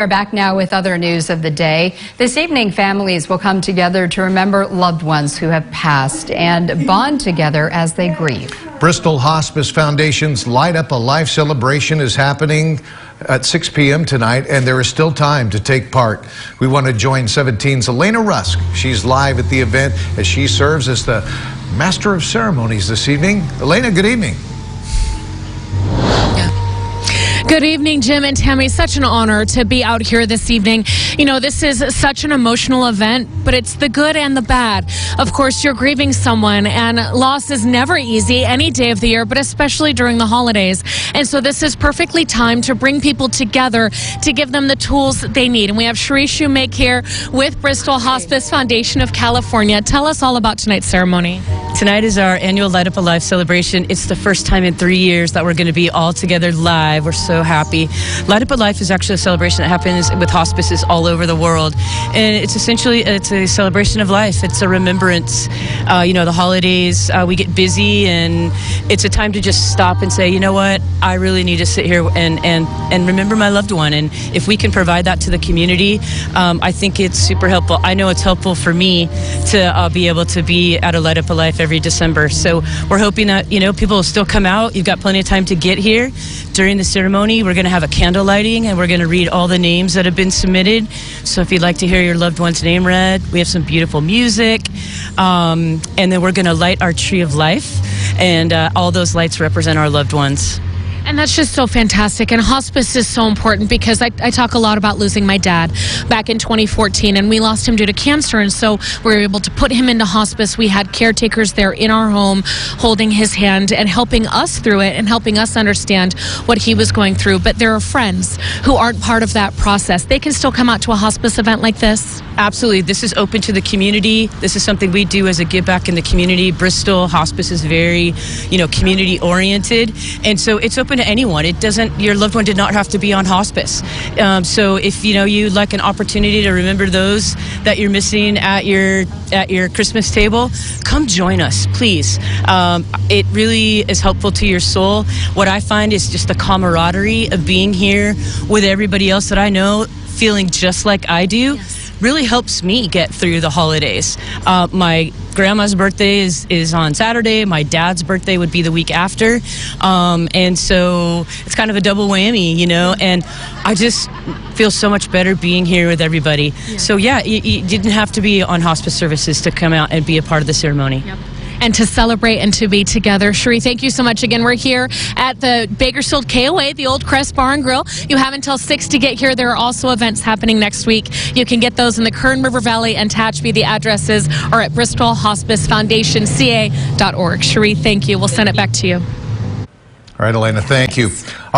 We're back now with other news of the day. This evening, families will come together to remember loved ones who have passed and bond together as they grieve. Bristol Hospice Foundation's Light Up a Life celebration is happening at 6 p.m. tonight, and there is still time to take part. We want to join 17's Elena Rusk. She's live at the event as she serves as the Master of Ceremonies this evening. Elena, good evening. Good evening, Jim and Tammy. Such an honor to be out here this evening. You know, this is such an emotional event, but it's the good and the bad. Of course, you're grieving someone, and loss is never easy any day of the year, but especially during the holidays. And so this is perfectly timed to bring people together to give them the tools that they need. And we have Cherie Shoemake here with Bristol Hospice Foundation of California. Tell us all about tonight's ceremony. Tonight is our annual Light Up a Life celebration. It's the first time in 3 years that we're going to be all together live. We're so happy. Light Up a Life is actually a celebration that happens with hospices all over the world, and it's a celebration of life. It's a remembrance. You know, the holidays, we get busy, and it's a time to just stop and say, you know what, I really need to sit here and remember my loved one. And if we can provide that to the community, I think it's super helpful. I know it's helpful for me to be able to be at a Light Up a Life every December. So we're hoping that, you know, people will still come out. You've got plenty of time to get here. During the ceremony, we're going to have a candle lighting, and we're going to read all the names that have been submitted. So if you'd like to hear your loved one's name read, we have some beautiful music. And then we're going to light our tree of life, and all those lights represent our loved ones. And that's just so fantastic. And hospice is so important because I talk a lot about losing my dad back in 2014, and we lost him due to cancer. And so we were able to put him into hospice. We had caretakers there in our home holding his hand and helping us through it and helping us understand what he was going through. But there are friends who aren't part of that process. They can still come out to a hospice event like this. Absolutely. This is open to the community. This is something we do as a give back in the community. Bristol Hospice is very, community oriented. And so it's open to anyone. Your loved one did not have to be on hospice. So if, you'd like an opportunity to remember those that you're missing at your Christmas table, come join us, please. It really is helpful to your soul. What I find is just the camaraderie of being here with everybody else that I know, feeling just like I do. Yes. Really helps me get through the holidays. My grandma's birthday is on Saturday. My dad's birthday would be the week after. And so it's kind of a double whammy, and I just feel so much better being here with everybody. Yeah. So yeah, you didn't have to be on hospice services to come out and be a part of the ceremony. Yep. And to celebrate and to be together. Cherie, thank you so much again. We're here at the Bakersfield KOA, the Old Crest Bar and Grill. You have until 6 to get here. There are also events happening next week. You can get those in the Kern River Valley and Tehachapi. The addresses are at bristolhospicefoundationca.org. Cherie, thank you. We'll send it back to you. All right, Elena, thank you.